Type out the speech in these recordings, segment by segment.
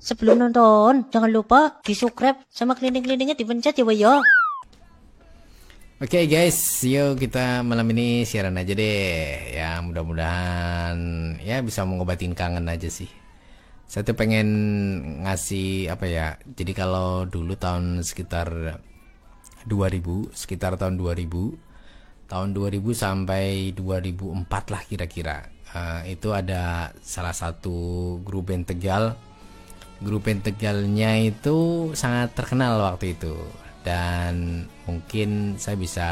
Sebelum nonton, jangan lupa di-subscribe sama kelinding-kelindingnya dipencet ya, Boy ya. Oke guys, yuk kita malam ini siaran aja deh. Ya mudah-mudahan ya bisa mengobatin kangen aja sih. Saya tuh pengen ngasih apa ya. Jadi kalau dulu tahun sekitar 2000, sekitar tahun 2000 sampai 2004 lah kira-kira. Itu ada salah satu grup band Tegal. Grup band Tegalnya itu sangat terkenal waktu itu. Dan mungkin saya bisa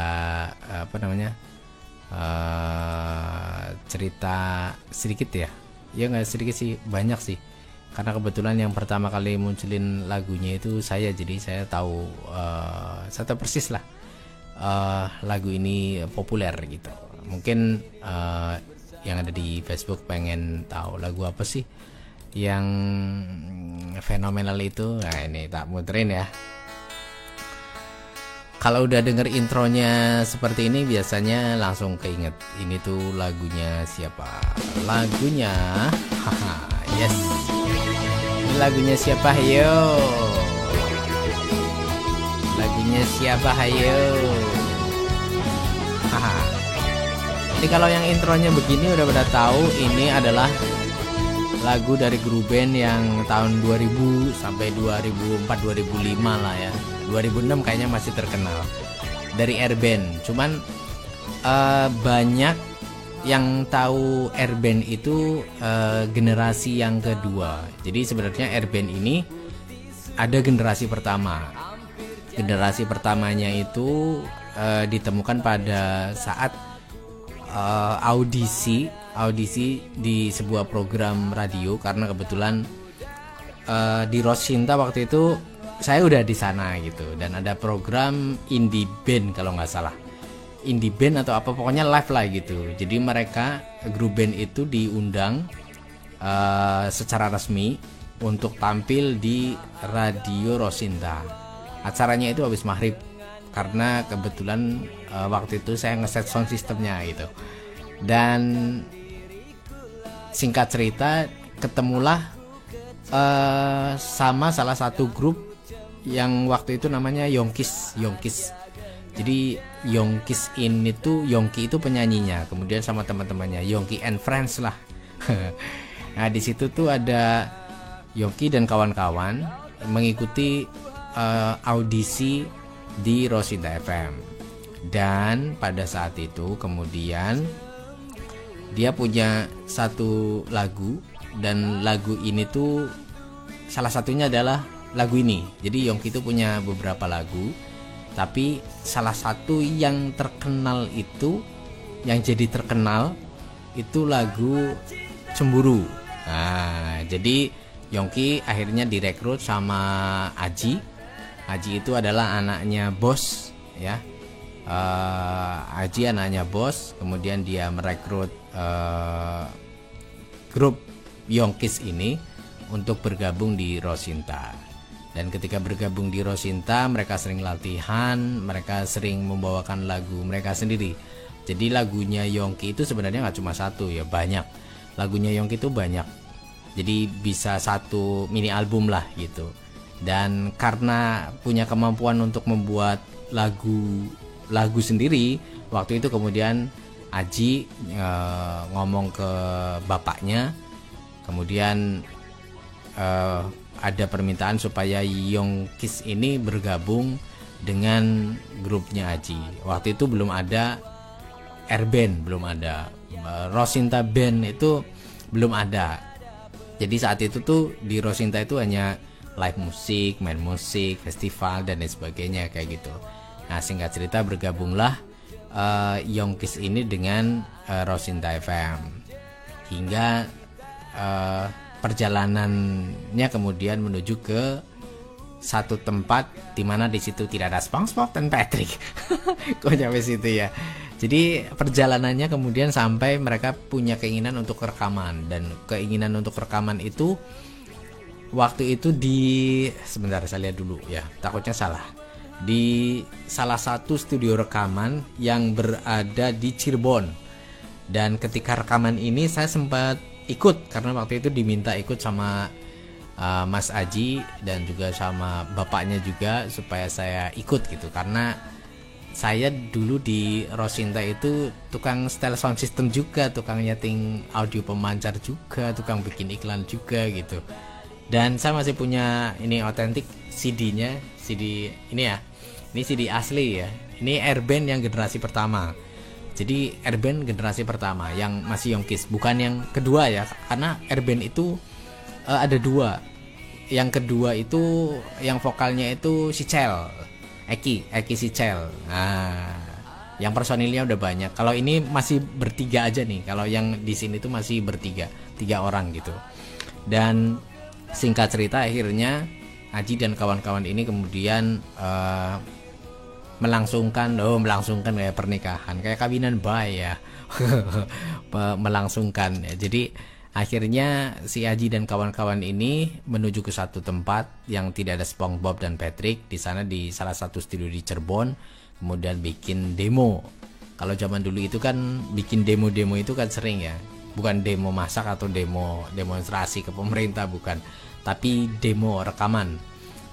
cerita sedikit ya nggak sedikit sih, banyak sih, karena kebetulan yang pertama kali munculin lagunya itu saya, jadi saya tahu persis lah lagu ini populer gitu. Mungkin yang ada di Facebook pengen tahu lagu apa sih yang fenomenal itu. Nah ini tak muterin ya. Kalau udah denger intronya seperti ini biasanya langsung keinget ini tuh lagunya siapa? Lagunya yes. Ini lagunya siapa? Hayo. Lagunya siapa? Hayo. Jadi kalau yang intronya begini udah pada tahu ini adalah lagu dari grup band yang tahun 2000 sampai 2004 2005 lah ya. 2006 kayaknya masih terkenal dari Airband. Cuman banyak yang tahu Airband itu generasi yang kedua. Jadi sebenarnya Airband ini ada generasi pertama. Generasi pertamanya itu ditemukan pada saat audisi di sebuah program radio, karena kebetulan di Rosinta waktu itu saya udah di sana gitu, dan ada program indie band kalau nggak salah, indie band atau apa, pokoknya live lah gitu. Jadi mereka grup band itu diundang secara resmi untuk tampil di radio Rosinta. Acaranya itu habis maghrib, karena kebetulan waktu itu saya ngeset sound systemnya gitu. Dan singkat cerita ketemulah sama salah satu grup yang waktu itu namanya Yonkis. Jadi Yonkis ini tuh, Yongki itu penyanyinya, kemudian sama teman-temannya Yongki and Friends lah. Nah di situ tuh ada Yongki dan kawan-kawan mengikuti audisi di Rosinta FM. Dan pada saat itu kemudian dia punya satu lagu, dan lagu ini tuh salah satunya adalah lagu ini. Jadi Yongki itu punya beberapa lagu, tapi salah satu yang terkenal itu, yang jadi terkenal itu lagu Cemburu. Nah, jadi Yongki akhirnya direkrut sama Aji. Aji itu adalah anaknya bos ya. Aji anaknya bos, kemudian dia merekrut grup Yonkis ini untuk bergabung di Rosinta. Dan ketika bergabung di Rosinta, mereka sering latihan, mereka sering membawakan lagu mereka sendiri. Jadi lagunya Yongki itu sebenarnya nggak cuma satu ya, banyak. Lagunya Yongki itu banyak, jadi bisa satu mini album lah gitu. Dan karena punya kemampuan untuk membuat lagu sendiri, waktu itu kemudian Aji ngomong ke bapaknya, kemudian ada permintaan supaya Yonkis ini bergabung dengan grupnya Aji. Waktu itu belum ada Airband, belum ada Rosinta Band, itu belum ada. Jadi saat itu tuh di Rosinta itu hanya live musik, main musik, festival dan lain sebagainya kayak gitu. Nah singkat cerita bergabunglah Yonkis ini dengan Rosinta FM, hingga perjalanannya kemudian menuju ke satu tempat di mana di situ tidak ada SpongeBob dan Patrick. Kok sampai situ ya. Jadi perjalanannya kemudian sampai mereka punya keinginan untuk rekaman, dan keinginan untuk rekaman itu waktu itu sebentar saya lihat dulu ya, takutnya salah. Di salah satu studio rekaman yang berada di Cirebon. Dan ketika rekaman ini saya sempat ikut, karena waktu itu diminta ikut sama Mas Aji dan juga sama bapaknya juga supaya saya ikut gitu, karena saya dulu di Rosinta itu tukang setel sound system juga, tukang nyeting audio pemancar juga, tukang bikin iklan juga gitu. Dan saya masih punya ini otentik CD-nya, CD ini ya. Ini CD asli ya. Ini Airband yang generasi pertama. Jadi Airband generasi pertama yang masih Yonkis, bukan yang kedua ya. Karena Airband itu ada dua. Yang kedua itu yang vokalnya itu si Cel. Eki Sicel. Nah, yang personilnya udah banyak. Kalau ini masih bertiga aja nih. Kalau yang di sini tuh masih bertiga, 3 orang gitu. Dan singkat cerita akhirnya Aji dan kawan-kawan ini kemudian melangsungkan kayak pernikahan, kayak kawinan bayi ya. Melangsungkan. Jadi akhirnya si Aji dan kawan-kawan ini menuju ke satu tempat yang tidak ada SpongeBob dan Patrick. Di sana di salah satu studio di Cirebon, kemudian bikin demo. Kalau zaman dulu itu kan bikin demo-demo itu kan sering ya. Bukan demo masak atau demonstrasi ke pemerintah, bukan. Tapi demo rekaman.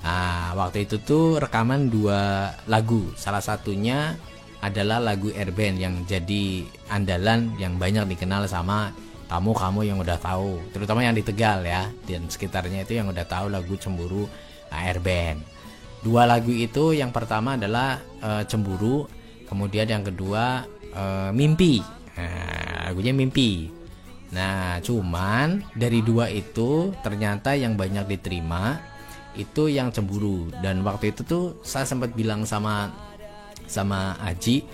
Nah, waktu itu tuh rekaman 2 lagu. Salah satunya adalah lagu Airband yang jadi andalan yang banyak dikenal sama kamu yang udah tahu, terutama yang di Tegal ya dan sekitarnya itu yang udah tahu lagu Cemburu Airband. 2 lagu itu, yang pertama adalah Cemburu, kemudian yang kedua Mimpi. Nah, lagunya Mimpi. Nah, cuman dari 2 itu ternyata yang banyak diterima itu yang Cemburu. Dan waktu itu tuh saya sempat bilang sama Aji,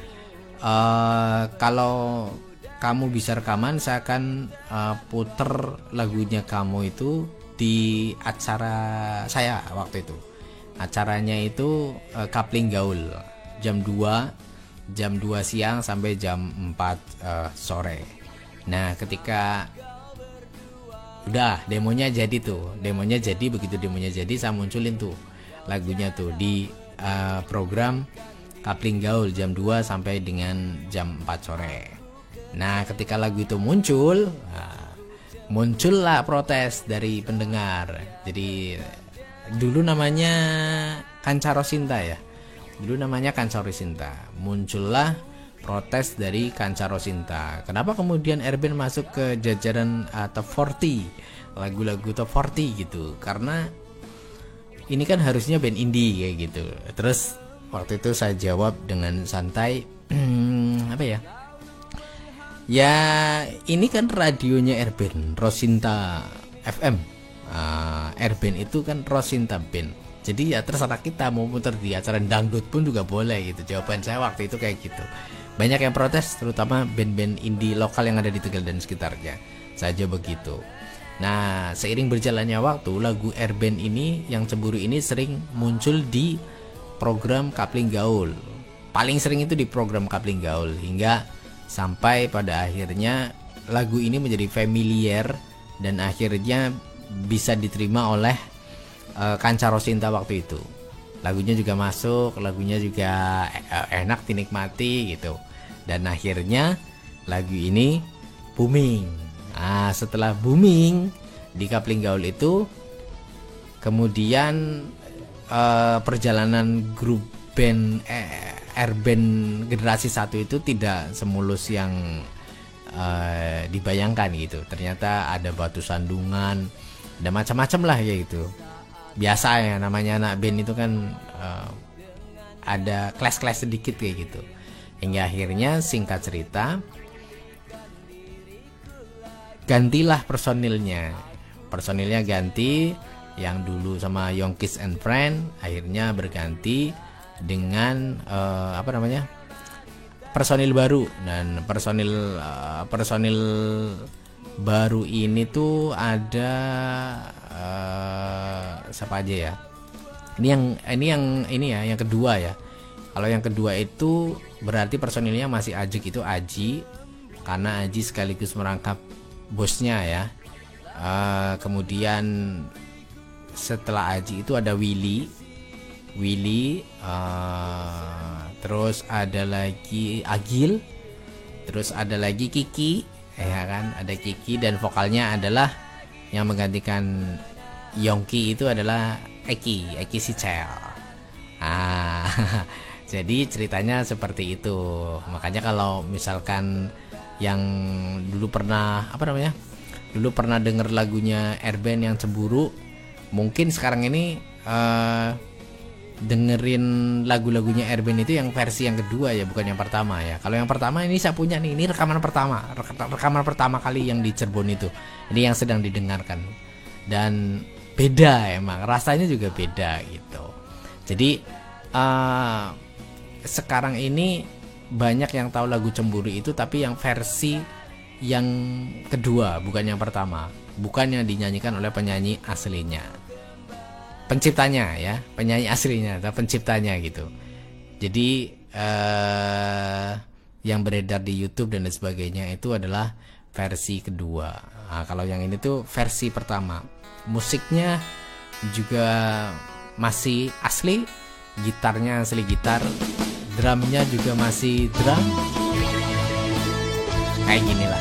kalau kamu bisa rekaman, saya akan puter lagunya kamu itu di acara saya waktu itu. Acaranya itu Kapling Gaul jam 2 siang sampai jam 4 sore. Nah, ketika udah demonya jadi, begitu demonya jadi saya munculin tuh lagunya tuh di program Kapling Gaul jam 2 sampai dengan jam 4 sore. Nah, ketika lagu itu muncullah protes dari pendengar. Jadi dulu namanya Kancarosinta ya. Muncullah protes dari Kancarosinta. Kenapa kemudian Airband masuk ke jajaran top 40, lagu-lagu top 40 gitu? Karena ini kan harusnya band indie kayak gitu. Terus waktu itu saya jawab dengan santai, apa ya? Ya, ini kan radionya Airband, Rosinta FM. Airband itu kan Rosinta Band. Jadi ya terserah kita mau putar di acara dangdut pun juga boleh gitu. Jawaban saya waktu itu kayak gitu. Banyak yang protes, terutama band-band indie lokal yang ada di Tegal dan sekitarnya. Saja begitu. Nah, seiring berjalannya waktu, lagu Airband ini yang Cemburu ini sering muncul di program Kapling Gaul. Paling sering itu di program Kapling Gaul, hingga sampai pada akhirnya lagu ini menjadi familiar dan akhirnya bisa diterima oleh Kancarosinta waktu itu. Lagunya juga masuk, lagunya juga enak dinikmati gitu. Dan akhirnya lagu ini booming. Nah, setelah booming di Kapling Gaul itu, kemudian perjalanan grup band Airband generasi 1 itu tidak semulus yang dibayangkan gitu. Ternyata ada batu sandungan, ada macam-macam lah ya gitu. Biasa ya, namanya anak band itu kan ada kelas-kelas sedikit kayak gitu. Hingga akhirnya singkat cerita gantilah personilnya ganti. Yang dulu sama Yonkis and Friend akhirnya berganti dengan personil baru. Dan personil baru ini tuh ada siapa aja ya? Ini yang kedua ya. Kalau yang kedua itu berarti personilnya masih Ajik, itu Aji, karena Aji sekaligus merangkap bosnya ya. Kemudian setelah Aji itu ada Willy, terus ada lagi Agil, terus ada lagi Kiki, ya kan, ada Kiki, dan vokalnya adalah yang menggantikan Yongki itu adalah Eki Sichel. Jadi ceritanya seperti itu. Makanya kalau misalkan yang dulu pernah denger lagunya Erben yang Cemburu, mungkin sekarang ini dengerin lagu-lagunya Erben itu yang versi yang kedua ya, bukan yang pertama ya. Kalau yang pertama ini saya punya nih, ini rekaman pertama kali yang di Cirebon itu. Ini yang sedang didengarkan. Dan beda emang, rasanya juga beda gitu. Jadi sekarang ini banyak yang tahu lagu Cemburu itu, tapi yang versi yang kedua, bukan yang pertama, bukan yang dinyanyikan oleh penyanyi aslinya, penciptanya ya, penyanyi aslinya atau penciptanya gitu. Jadi yang beredar di YouTube dan sebagainya itu adalah versi kedua. Nah, kalau yang ini tuh versi pertama. Musiknya juga masih asli, gitarnya asli gitar, drumnya juga masih drum. Kayak gini lah.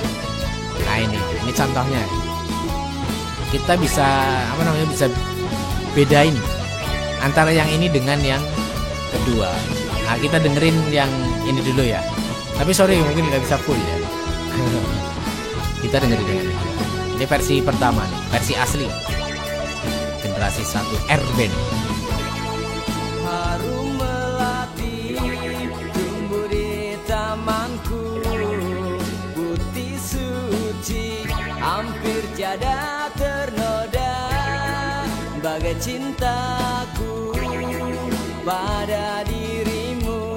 Nah ini contohnya. Kita bisa bisa bedain antara yang ini dengan yang kedua. Nah, kita dengerin yang ini dulu ya. Tapi sorry, mungkin nggak bisa full ya. Kita dengerin yang ini. Ini versi pertama nih, versi asli. Generasi 1 Erben. Harum melati tumbuh di tamanku, putih suci hampir tiada ternoda, bagai cintaku pada dirimu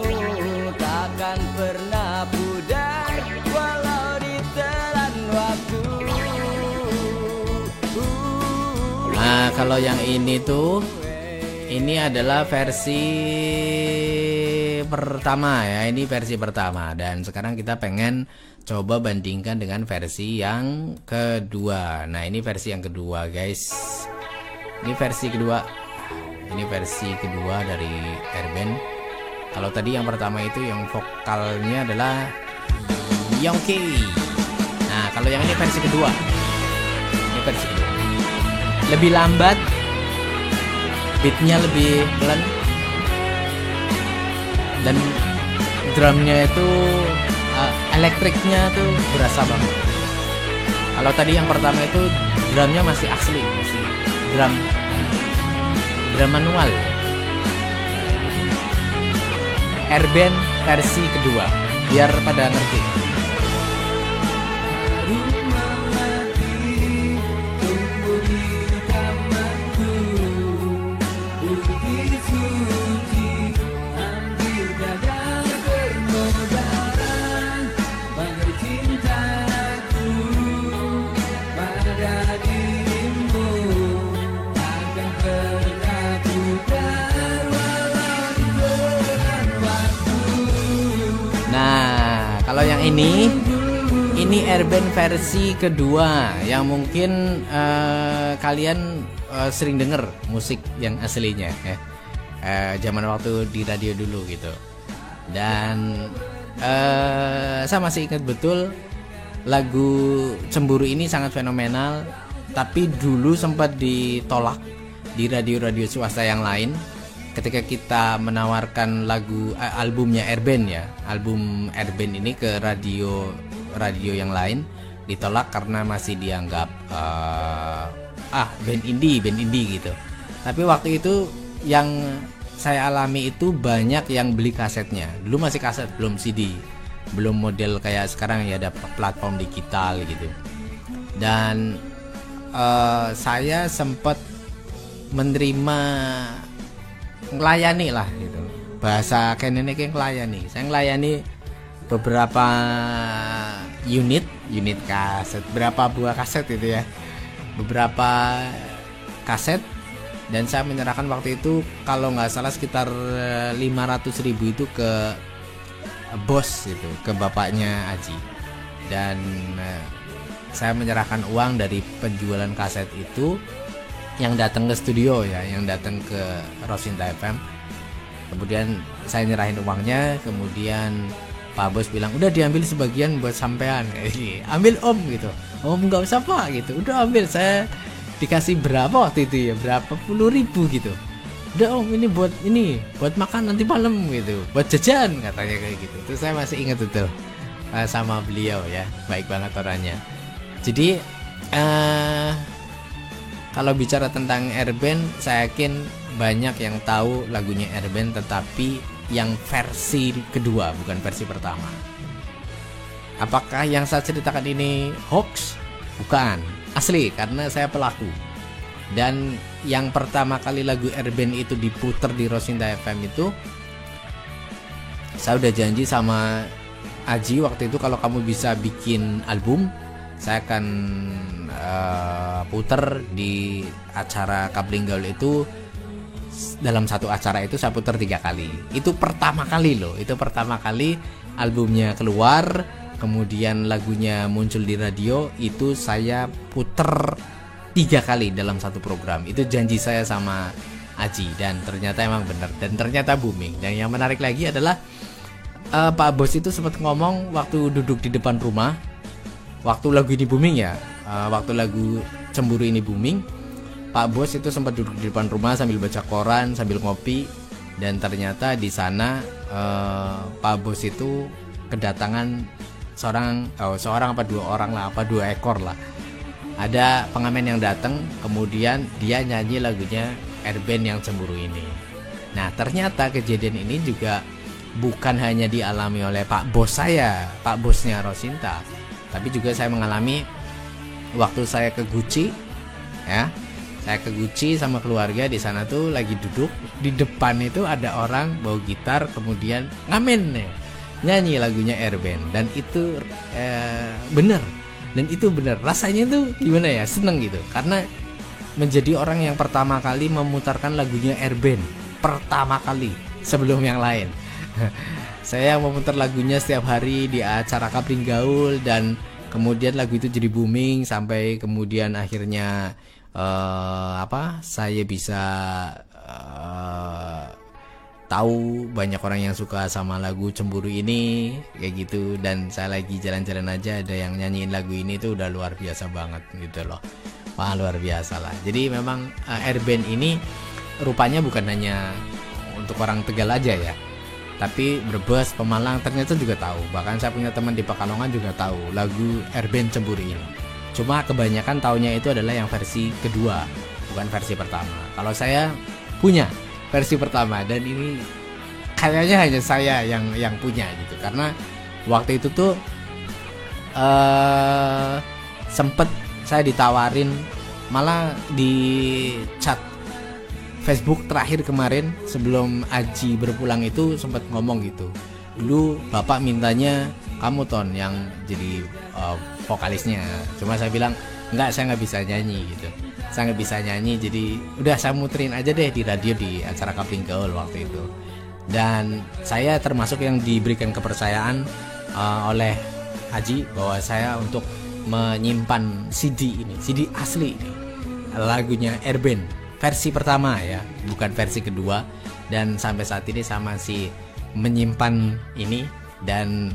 takkan pernah pudar walau ditelan waktu. Nah, kalau yang ini tuh, ini adalah versi pertama ya, ini versi pertama. Dan sekarang kita pengen coba bandingkan dengan versi yang kedua. Nah, ini versi yang kedua guys. Ini versi kedua. Ini versi kedua dari Erben. Kalau tadi yang pertama itu yang vokalnya adalah Yongki. Nah, kalau yang ini versi kedua. Ini versi kedua. Lebih lambat, beatnya lebih pelan, dan drumnya itu elektriknya tuh berasa banget. Kalau tadi yang pertama itu drumnya masih asli, masih drum manual. Erben versi kedua, biar pada ngerti. Kalau yang ini Erben versi kedua yang mungkin kalian sering denger musik yang aslinya ya, zaman waktu di radio dulu gitu. Dan saya masih ingat betul lagu Cemburu ini sangat fenomenal, tapi dulu sempat ditolak di radio-radio swasta yang lain. Ketika kita menawarkan albumnya Erben ya, album Erben ini ke radio yang lain, ditolak karena masih dianggap band indie gitu. Tapi waktu itu yang saya alami itu banyak yang beli kasetnya. Dulu masih kaset, belum CD, belum model kayak sekarang ya ada platform digital gitu. Dan saya sempat menerima, ngelayani lah gitu, bahasa kenene kayak ngelayani. Saya ngelayani beberapa unit kaset, berapa buah kaset itu ya, beberapa kaset. Dan saya menyerahkan waktu itu kalau nggak salah sekitar 500.000 itu ke bos itu, ke bapaknya Aji. Dan saya menyerahkan uang dari penjualan kaset itu yang datang ke studio ya, yang datang ke Rosinta FM. Kemudian saya nyerahin uangnya, kemudian Pak Bos bilang udah diambil sebagian buat sampean. Ambil om gitu. Om nggak usah pak gitu, udah ambil, saya dikasih berapa waktu itu ya, berapa puluh ribu gitu. Udah om, ini buat makan nanti malam gitu, buat jajan katanya kayak gitu. Itu saya masih ingat betul sama beliau ya, baik banget orangnya. Jadi kalau bicara tentang Airband, saya yakin banyak yang tahu lagunya Airband, tetapi yang versi kedua, bukan versi pertama. Apakah yang saya ceritakan ini hoax? Bukan, asli, karena saya pelaku. Dan yang pertama kali lagu Airband itu diputer di Rosinta FM itu, saya udah janji sama Aji waktu itu, kalau kamu bisa bikin album, saya akan puter di acara Kapling Gaul itu. Dalam satu acara itu saya puter 3 kali. Itu pertama kali loh, itu pertama kali albumnya keluar, kemudian lagunya muncul di radio, itu saya puter 3 kali dalam satu program. Itu janji saya sama Aji, dan ternyata emang benar, dan ternyata booming. Dan yang menarik lagi adalah Pak Bos itu sempat ngomong waktu duduk di depan rumah, waktu lagu ini booming ya, waktu lagu Cemburu ini booming, Pak Bos itu sempat duduk di depan rumah sambil baca koran, sambil ngopi. Dan ternyata di sana Pak Bos itu kedatangan seorang apa 2 orang lah, apa 2 ekor lah. Ada pengamen yang datang, kemudian dia nyanyi lagunya Airband yang Cemburu ini. Nah, ternyata kejadian ini juga bukan hanya dialami oleh Pak Bos saya, Pak Bosnya Rosinta, tapi juga saya mengalami waktu saya ke Gucci ya. Saya ke Gucci sama keluarga, di sana tuh lagi duduk, di depan itu ada orang bawa gitar, kemudian ngamen nih, nyanyi lagunya Airband. Dan itu bener, dan itu bener, rasanya tuh gimana ya, seneng gitu, karena menjadi orang yang pertama kali memutarkan lagunya Airband, pertama kali sebelum yang lain. Saya memutar lagunya setiap hari di acara Kapling Gaul, dan kemudian lagu itu jadi booming sampai kemudian akhirnya saya bisa tahu banyak orang yang suka sama lagu Cemburu ini kayak gitu. Dan saya lagi jalan-jalan aja ada yang nyanyiin lagu ini tuh udah luar biasa banget gitu loh. Wah, luar biasa lah. Jadi memang Airband ini rupanya bukan hanya untuk orang Tegal aja ya, tapi Brebes, Pemalang ternyata juga tahu. Bahkan saya punya teman di Pekalongan juga tahu lagu Airband Cemburu ini. Cuma kebanyakan taunya itu adalah yang versi kedua, bukan versi pertama. Kalau saya punya versi pertama, dan ini kayaknya hanya saya yang punya gitu. Karena waktu itu tuh sempet saya ditawarin, malah di chat Facebook terakhir kemarin sebelum Aji berpulang itu sempat ngomong gitu, dulu bapak mintanya kamu Ton yang jadi vokalisnya. Cuma saya bilang enggak, saya nggak bisa nyanyi gitu, saya nggak bisa nyanyi, jadi udah saya muterin aja deh di radio di acara Kapling Gaul waktu itu. Dan saya termasuk yang diberikan kepercayaan oleh Haji bahwa saya untuk menyimpan CD ini, CD asli ini, lagunya Airband versi pertama ya, bukan versi kedua. Dan sampai saat ini saya masih menyimpan ini, dan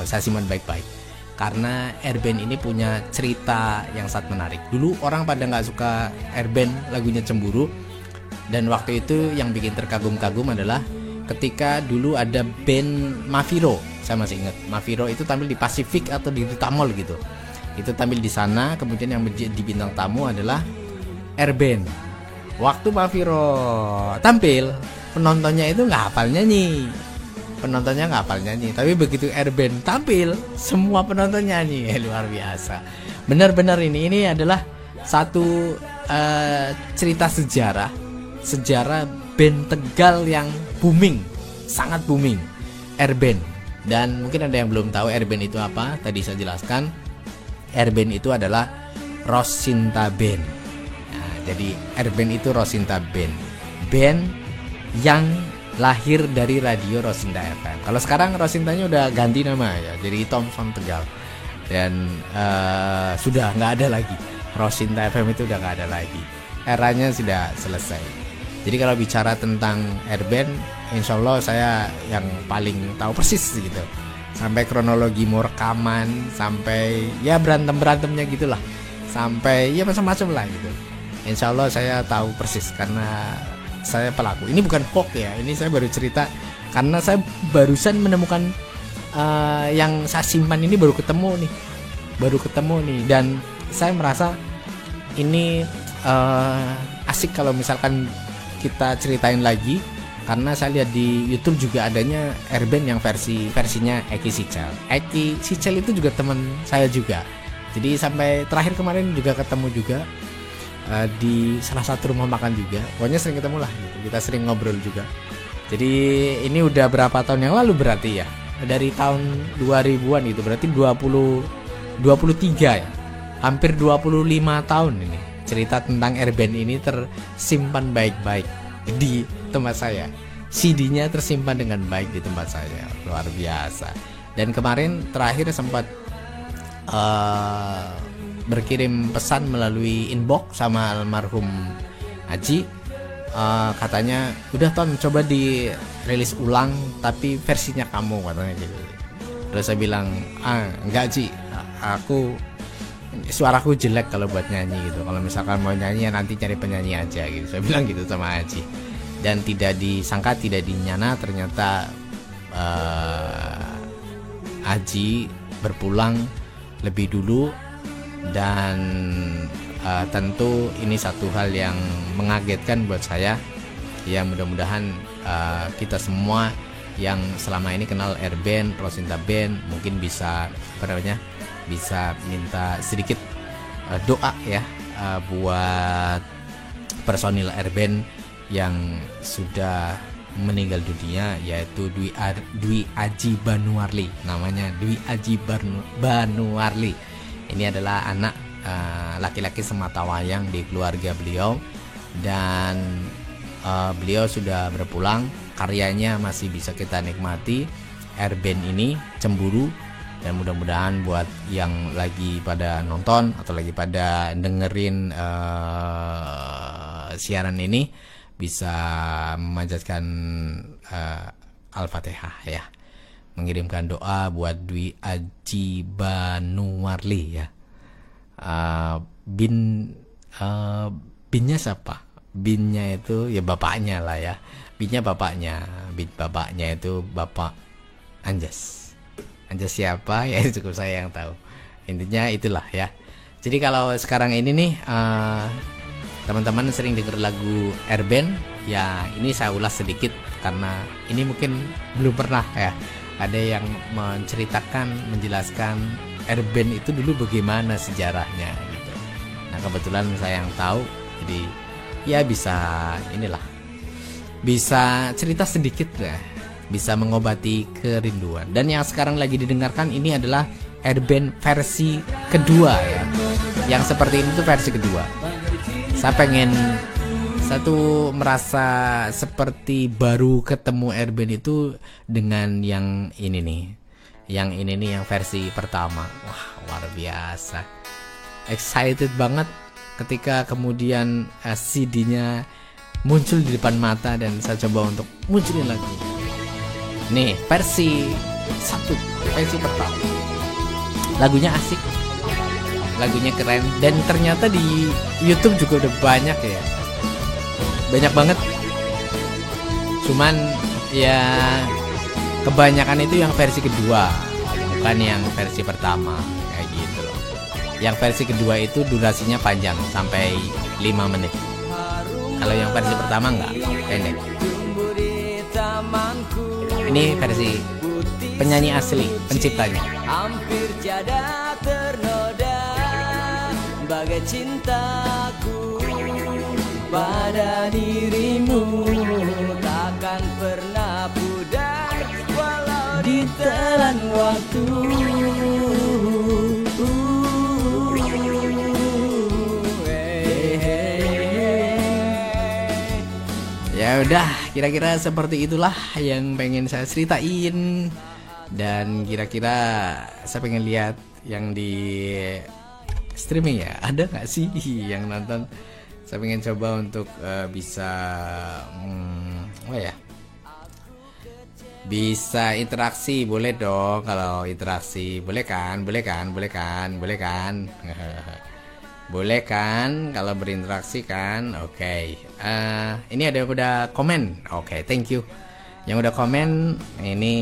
saya simpan baik-baik karena Airband ini punya cerita yang sangat menarik. Dulu orang pada nggak suka Airband lagunya Cemburu, dan waktu itu yang bikin terkagum-kagum adalah ketika dulu ada band Mafiro. Saya masih ingat Mafiro itu tampil di Pasifik atau di Tamol gitu. Itu tampil di sana, kemudian yang di bintang tamu adalah Airband. Waktu Mafiro tampil, penontonnya itu nggak hafal nyanyi. Tapi begitu Airband tampil, semua penonton nyanyi. Luar biasa. Benar-benar ini adalah satu cerita sejarah band Tegal yang booming, sangat booming, Airband. Dan mungkin ada yang belum tahu Airband itu apa. Tadi saya jelaskan, Airband itu adalah Rosinta Band. Nah, jadi Airband itu Rosinta Band, band yang lahir dari radio Rosinta FM. Kalau sekarang Rosintanya udah ganti nama ya, jadi Thomson Tegal. Dan sudah nggak ada lagi, Rosinta FM itu udah nggak ada lagi, eranya sudah selesai. Jadi kalau bicara tentang Airband, insya Allah saya yang paling tahu persis gitu, sampai kronologi mau rekaman, sampai ya berantem-berantemnya gitulah, sampai ya macam-macam lah gitu. Insya Allah saya tahu persis karena saya pelaku. Ini bukan hoax ya, ini saya baru cerita karena saya barusan menemukan yang saya simpan ini baru ketemu nih, dan saya merasa ini asik kalau misalkan kita ceritain lagi, karena saya lihat di YouTube juga adanya airband yang versinya Eki Sichel itu juga teman saya juga. Jadi sampai terakhir kemarin juga ketemu juga di salah satu rumah makan juga. Pokoknya sering ketemu lah gitu. Kita sering ngobrol juga. Jadi ini udah berapa tahun yang lalu berarti ya? Dari tahun 2000-an gitu. Berarti 23 ya. Hampir 25 tahun ini. Cerita tentang airband ini tersimpan baik-baik di tempat saya. CD-nya tersimpan dengan baik di tempat saya. Luar biasa. Dan kemarin terakhir sempat berkirim pesan melalui inbox sama almarhum Aji, katanya udah Ton, coba dirilis ulang tapi versinya kamu, katanya gitu. Terus saya bilang enggak Ji, suaraku jelek kalau buat nyanyi gitu. Kalau misalkan mau nyanyi ya nanti cari penyanyi aja gitu. Saya bilang gitu sama Aji. Dan tidak disangka, tidak dinyana, ternyata Aji berpulang lebih dulu. Dan tentu ini satu hal yang mengagetkan buat saya. Ya mudah-mudahan kita semua yang selama ini kenal airband, Rosinta Band mungkin bisa bisa minta sedikit doa ya buat personil airband yang sudah meninggal dunia, yaitu Dwi Aji Banuarli, namanya Dwi Aji Banuarli. Ini adalah anak laki-laki sematawayang di keluarga beliau, dan beliau sudah berpulang. Karyanya masih bisa kita nikmati, airband ini Cemburu. Dan mudah-mudahan buat yang lagi pada nonton atau lagi pada dengerin siaran ini bisa memanjatkan Al-Fatihah ya, mengirimkan doa buat Dwi Aji Banuarli ya. Binnya siapa? Binnya itu ya bapaknya lah ya. Binnya bapaknya. Bin bapaknya itu Bapak Anjas. Anjas siapa? Ya cukup saya yang tahu. Intinya itulah ya. Jadi kalau sekarang ini nih teman-teman sering dengar lagu airband, ya ini saya ulas sedikit karena ini mungkin belum pernah ya ada yang menceritakan, menjelaskan airband itu dulu bagaimana sejarahnya gitu. Nah kebetulan saya yang tahu, jadi ya bisa cerita sedikit ya, bisa mengobati kerinduan. Dan yang sekarang lagi didengarkan ini adalah airband versi kedua ya. Yang seperti ini tuh versi kedua. Saya merasa seperti baru ketemu airband itu dengan yang ini nih. Yang ini nih yang versi pertama. Wah, luar biasa. Excited banget ketika kemudian CD-nya muncul di depan mata dan saya coba untuk munculin lagi. Nih, versi pertama. Lagunya asik. Lagunya keren dan ternyata di YouTube juga udah banyak ya. Banyak banget. Cuman ya kebanyakan itu yang versi kedua, bukan yang versi pertama kayak gitu loh. Yang versi kedua itu durasinya panjang sampai 5 menit. Kalau yang versi pertama enggak, pendek. Ini versi penyanyi asli, penciptanya. Hampir tiada ternoda bagai cintaku pada dirimu, takkan pernah pudar walau ditelan waktu. Ya udah, kira-kira seperti itulah yang pengen saya ceritain. Dan kira-kira saya pengen lihat yang di streaming ya, ada nggak sih yang nonton? Saya pengen coba untuk bisa bisa interaksi, boleh dong. Kalau interaksi boleh kan Boleh kan kalau berinteraksi kan? Oke. Ini ada yang udah komen. Oke, thank you. Yang udah komen ini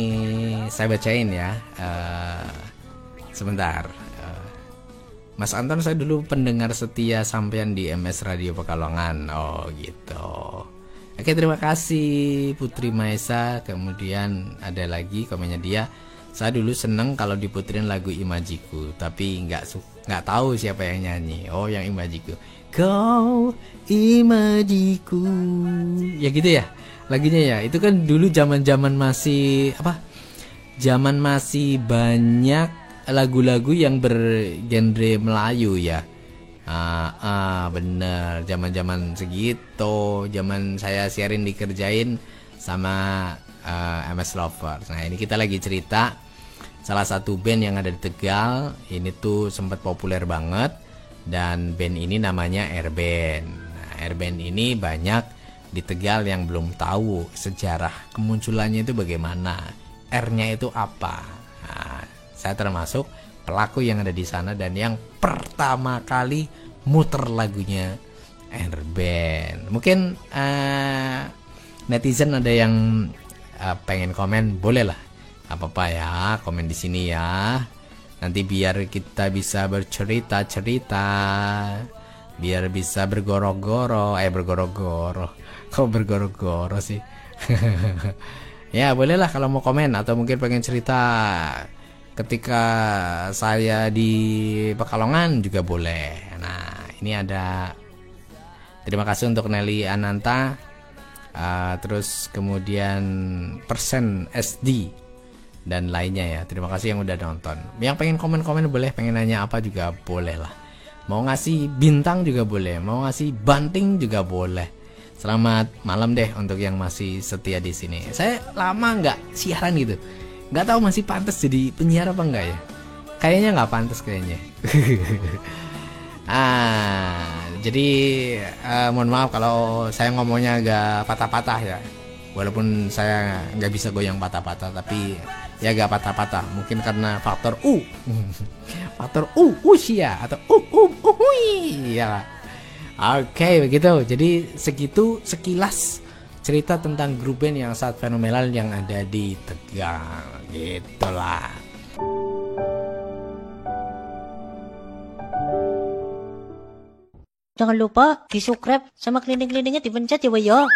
saya bacain ya. Sebentar. Mas Anton, saya dulu pendengar setia sampean di MS Radio Pekalongan. Oh gitu. Oke, terima kasih Putri Maesa. Kemudian ada lagi komennya dia. Saya dulu seneng kalau diputerin lagu Imajiku, tapi nggak tahu siapa yang nyanyi. Oh, yang Imajiku. Kau Imajiku. Ya gitu ya. Lagunya ya. Itu kan dulu zaman-zaman masih apa? Zaman masih banyak lagu-lagu yang bergenre Melayu ya. Bener. Zaman-zaman segitu, zaman saya siarin dikerjain sama MS Lovers. Nah, ini kita lagi cerita salah satu band yang ada di Tegal. Ini tuh sempat populer banget, dan band ini namanya Airband. Nah, Airband ini banyak di Tegal yang belum tahu sejarah kemunculannya itu bagaimana, R-nya itu apa. Nah, saya termasuk pelaku yang ada di sana dan yang pertama kali muter lagunya Airband. Mungkin netizen ada yang pengen komen, boleh lah, apa-apa ya, komen di sini ya. Nanti biar kita bisa bercerita-cerita, biar bisa bergoro-goro. Kok bergoro-goro sih? Ya bolehlah kalau mau komen, atau mungkin pengen cerita ketika saya di Pekalongan juga boleh. Nah, ini ada, terima kasih untuk Nelly Ananta, terus kemudian Persen SD dan lainnya ya. Terima kasih yang udah nonton. Yang pengen komen-komen boleh, pengen nanya apa juga boleh lah. Mau ngasih bintang juga boleh, mau ngasih banting juga boleh. Selamat malam deh untuk yang masih setia di sini. Saya lama nggak siaran gitu, nggak tahu masih pantas jadi penyiar apa enggak ya. Kayaknya nggak pantas kayaknya. Jadi mohon maaf kalau saya ngomongnya agak patah-patah ya. Walaupun saya nggak bisa goyang patah-patah, tapi ya agak patah-patah. Mungkin karena faktor faktor usia atau ya. Oke, begitu. Jadi sekilas cerita tentang grup band yang sangat fenomenal yang ada di Tegal. Gitulah. Jangan lupa di subscribe sama klinik-kliniknya dipencet ya, Wayo.